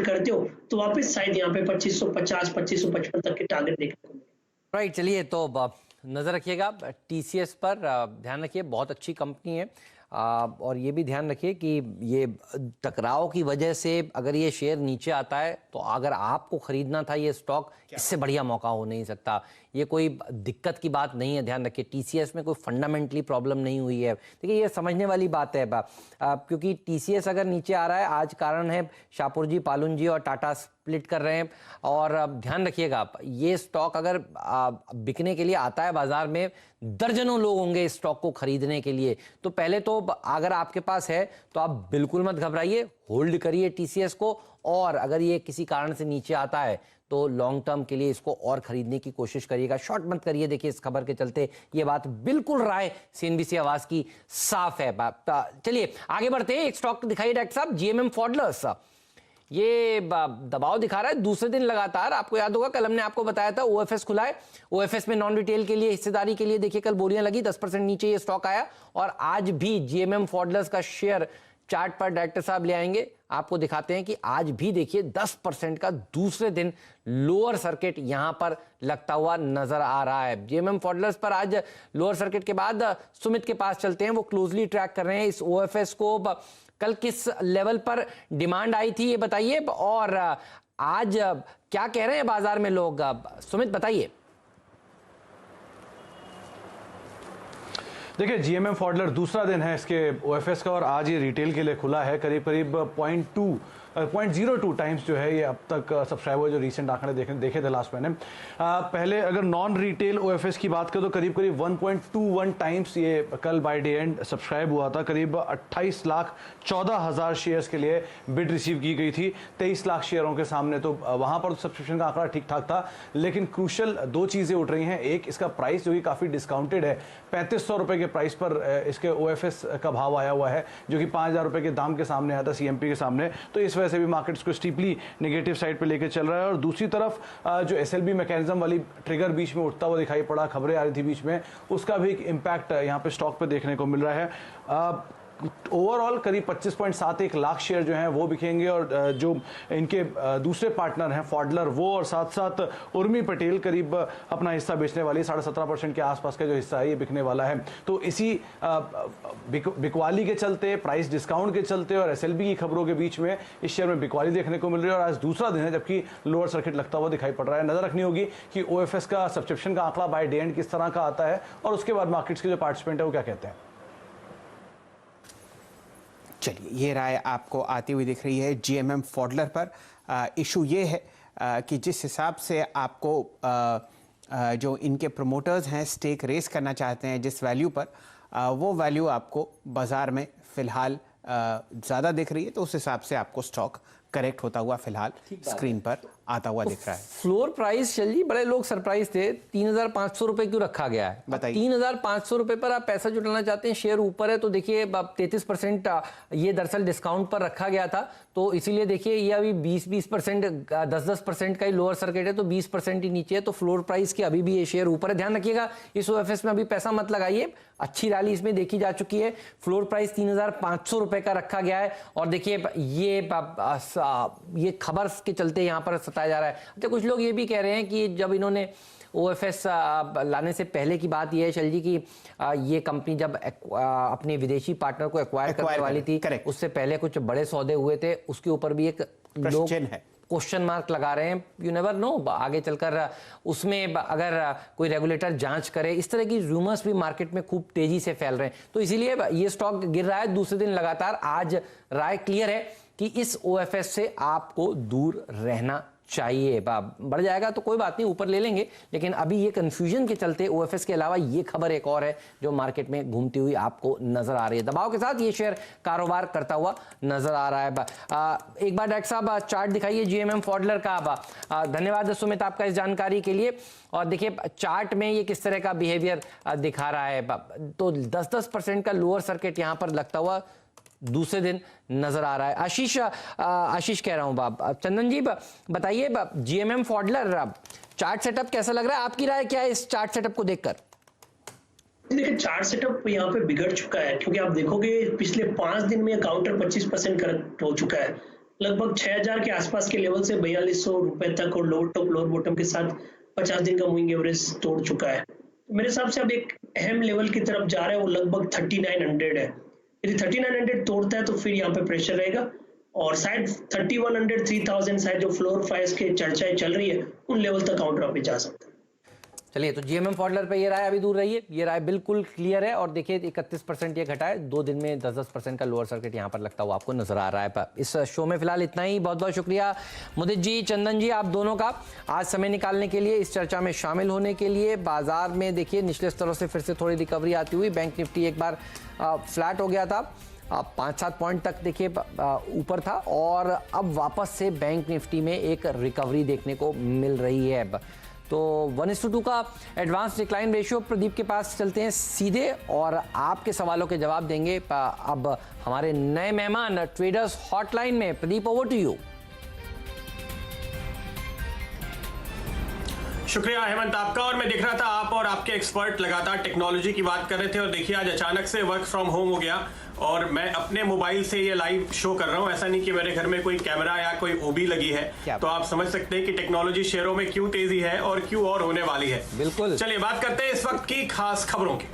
करते हो तो वापस शायद यहाँ पे 2550 2555 तक के टारगेट देखने को मिले। राइट, चलिए तो नज़र रखिएगा टीसीएस पर, ध्यान रखिए बहुत अच्छी कंपनी है। और ये भी ध्यान रखिए कि ये टकराव की वजह से अगर ये शेयर नीचे आता है तो अगर आपको खरीदना था ये स्टॉक, इससे बढ़िया मौका हो नहीं सकता। ये कोई दिक्कत की बात नहीं है, ध्यान रखिए टीसीएस में कोई फंडामेंटली प्रॉब्लम नहीं हुई है। देखिए ये समझने वाली बात है क्योंकि टीसीएस अगर नीचे आ रहा है, आज कारण है शाहपुर जी, पालुन जी और टाटा स्प्लिट कर रहे हैं। और ध्यान रखिएगा ये स्टॉक अगर बिकने के लिए आता है बाजार में, दर्जनों लोग होंगे इस स्टॉक को खरीदने के लिए। तो पहले तो अगर आपके पास है तो आप बिल्कुल मत घबराइए, होल्ड करिए टीसीएस को। और अगर ये किसी कारण से नीचे आता है तो लॉन्ग टर्म के लिए इसको और खरीदने की कोशिश करिएगा, शॉर्ट मत करिए। देखिए इस खबर के चलते ये बात बिल्कुल राय सीएनबीसी आवाज की साफ है। चलिए आगे बढ़ते हैं। एक स्टॉक दिखाइए डॉक्टर साहब, जीएमएम फॉडलर्स। ये दबाव दिखा रहा है दूसरे दिन लगातार। आपको याद होगा कल हमने आपको बताया था ओएफएस खुला है, ओएफएस में नॉन रिटेल के लिए हिस्सेदारी के लिए देखिए कल बोलियां लगी, 10% नीचे ये स्टॉक आया। और आज भी जीएमएम फॉडलर्स का शेयर चार्ट पर डायरेक्टर साहब ले आएंगे, आपको दिखाते हैं कि आज भी देखिए 10% का दूसरे दिन लोअर सर्किट यहां पर लगता हुआ नजर आ रहा है। जीएमएम फॉडलर्स पर आज लोअर सर्किट के बाद सुमित के पास चलते हैं, वो क्लोजली ट्रैक कर रहे हैं इस ओएफएस को। कल किस लेवल पर डिमांड आई थी ये बताइए, और आज क्या कह रहे हैं बाजार में लोग, सुमित बताइए। देखिए जीएमएम फॉडलर दूसरा दिन है इसके ओएफएस का और आज ये रिटेल के लिए खुला है। करीब करीब 0.02 टाइम्स जो है ये अब तक सब्सक्राइबर जो रिसेंट आंकड़े देखे थे लास्ट महीने। पहले अगर नॉन रिटेल ओएफएस की बात करें तो करीब करीब 1.21 टाइम्स ये कल बाय डे एंड सब्सक्राइब हुआ था। करीब 28,14,000 शेयर्स के लिए बिड रिसीव की गई थी 23 लाख शेयरों के सामने। तो वहां पर सब्सक्रिप्शन का आंकड़ा ठीक ठाक था, लेकिन क्रूशल दो चीजें उठ रही हैं। एक, इसका प्राइस जो कि काफी डिस्काउंटेड है, 3500 रुपए के प्राइस पर इसके ओएफएस का भाव आया हुआ है, जो कि 5,000 रुपए के दाम के सामने आया था सीएमपी के सामने। तो इस वजह से भी मार्केट्स को स्टीपली नेगेटिव साइड पे लेके चल रहा है। और दूसरी तरफ जो एसएलबी मैकेनिज्म वाली ट्रिगर बीच में उठता हुआ दिखाई पड़ा, खबरें आ रही थी बीच में, उसका भी एक इम्पैक्ट यहाँ पे स्टॉक पे देखने को मिल रहा है। ओवरऑल करीब 25.71 लाख शेयर जो हैं वो बिकेंगे। और जो इनके दूसरे पार्टनर हैं फॉडलर, वो और साथ साथ उर्मी पटेल करीब अपना हिस्सा बेचने वाली, 17.5% के आसपास का जो हिस्सा है ये बिकने वाला है। तो इसी बिकवाली के चलते, प्राइस डिस्काउंट के चलते और एसएलबी की खबरों के बीच में इस शेयर में बिकवाली देखने को मिल रही है। और आज दूसरा दिन है जबकि लोअर सर्किट लगता हुआ दिखाई पड़ रहा है। नजर रखनी होगी कि ओएफएस का सब्सक्रिप्शन का आंकड़ा बाय डे एंड किस तरह का आता है और उसके बाद मार्केट्स के जो पार्टिसिपेंट है वो क्या कहते हैं। चलिए ये राय आपको आती हुई दिख रही है जीएमएम फॉडलर पर। इशू ये है कि जिस हिसाब से आपको जो इनके प्रोमोटर्स हैं स्टेक रेस करना चाहते हैं जिस वैल्यू पर, वो वैल्यू आपको बाज़ार में फ़िलहाल ज़्यादा दिख रही है। तो उस हिसाब से आपको स्टॉक करेक्ट होता हुआ फिलहाल स्क्रीन पर आता हुआ दिख रहा है। फ्लोर प्राइस चल जी, बड़े लोग सरप्राइज थे, 3,500 रुपए क्यों रखा गया है? बताइए 3,500 रुपए पर आप पैसा जुटाना चाहते हैं, शेयर ऊपर है तो देखिए 33% ये दरअसल डिस्काउंट पर रखा गया था। तो इसीलिए देखिए ये अभी 20% 10% का ही लोअर सर्किट है, तो 20% ही नीचे है। तो फ्लोर प्राइस के अभी भी ये शेयर ऊपर है। ध्यान रखिएगा इस ओएफएस में अभी पैसा मत लगाइए, अच्छी रैली इसमें देखी जा चुकी है। फ्लोर प्राइस 3,500 रुपए का रखा गया है। और देखिए ये खबर के चलते यहाँ पर सताया जा रहा है। अच्छा, कुछ लोग ये भी कह रहे हैं कि जब इन्होंने ओएफएस लाने से पहले की बात यह है शैल जी की ये कंपनी जब अपने विदेशी पार्टनर को एक्वायर करने वाली थी, उससे पहले कुछ बड़े सौदे हुए थे, उसके ऊपर भी एक लोग क्वेश्चन मार्क लगा रहे हैं। यू नेवर नो, आगे चलकर उसमें अगर कोई रेगुलेटर जांच करे, इस तरह की रूमर्स भी मार्केट में खूब तेजी से फैल रहे हैं। तो इसीलिए ये स्टॉक गिर रहा है दूसरे दिन लगातार। आज राय क्लियर है कि इस ओएफएस से आपको दूर रहना चाहिए। बढ़ जाएगा तो कोई बात नहीं, ऊपर ले लेंगे, लेकिन अभी ये कंफ्यूजन के चलते ओएफएस के अलावा ये खबर एक और है जो मार्केट में घूमती हुई आपको नजर आ रही है। दबाव के साथ ये शेयर कारोबार करता हुआ नजर आ रहा है। एक बार डॉक्टर साहब चार्ट दिखाइए जीएमएम फॉडलर का। धन्यवाद सुमित आपका इस जानकारी के लिए। और देखिए चार्ट में ये किस तरह का बिहेवियर दिखा रहा है। तो 10% का लोअर सर्किट यहां पर लगता हुआ दूसरे दिन नजर आ रहा है। आशीष कह रहा हूं बाब। चंदन जी बताइए जीएमएम फॉडलर चार्ट सेटअप कैसा लग रहा है, आपकी राय क्या है इस चार्ट सेटअप को देखकर? देखिए चार्ट सेटअप यहाँ पे बिगड़ चुका है, क्योंकि आप देखोगे पिछले 5 दिन में काउंटर 25% करेक्ट हो चुका है। लगभग 6000 के आसपास के लेवल से 4200 रुपए तक और लोअर टॉप लोअर बॉटम के साथ 50 दिन का मूविंग एवरेज तोड़ चुका है। मेरे हिसाब से अब एक अहम लेवल की तरफ जा रहा है, वो लगभग 3900 है। यदि 3900 तोड़ता है तो फिर यहाँ पे प्रेशर रहेगा और शायद 3100 3000 शायद जो फ्लोर प्राइस के चर्चाएं चल रही है उन लेवल तक काउंटर पे जा सकता है। चलिए, तो जीएमएम फॉडलर पे ये राय अभी दूर रही है, ये राय बिल्कुल क्लियर है और देखिए 31% ये घटा है, 2 दिन में 10% का लोअर सर्किट यहाँ पर लगता हुआ आपको नजर आ रहा है। इस शो में फिलहाल इतना ही। बहुत बहुत शुक्रिया मुदित जी, चंदन जी, आप दोनों का आज समय निकालने के लिए, इस चर्चा में शामिल होने के लिए। बाजार में देखिए निचले स्तरों से फिर से थोड़ी रिकवरी आती हुई, बैंक निफ्टी एक बार फ्लैट हो गया था, 5-7 पॉइंट तक देखिए ऊपर था और अब वापस से बैंक निफ्टी में एक रिकवरी देखने को मिल रही है। तो 1:2 का एडवांस डिक्लाइन रेशियो। प्रदीप के पास चलते हैं सीधे और आपके सवालों के जवाब देंगे अब हमारे नए मेहमान ट्रेडर्स हॉटलाइन में। Pradeep, over to you. शुक्रिया हेमंत आपका। और मैं देख रहा था आप और आपके एक्सपर्ट लगातार टेक्नोलॉजी की बात कर रहे थे और देखिए आज अचानक से वर्क फ्रॉम होम हो गया और मैं अपने मोबाइल से ये लाइव शो कर रहा हूँ। ऐसा नहीं कि मेरे घर में कोई कैमरा या कोई ओबी लगी है, तो आप समझ सकते हैं कि टेक्नोलॉजी शेयरों में क्यों तेजी है और क्यों और होने वाली है। बिल्कुल। चलिए बात करते हैं इस वक्त की खास खबरों की।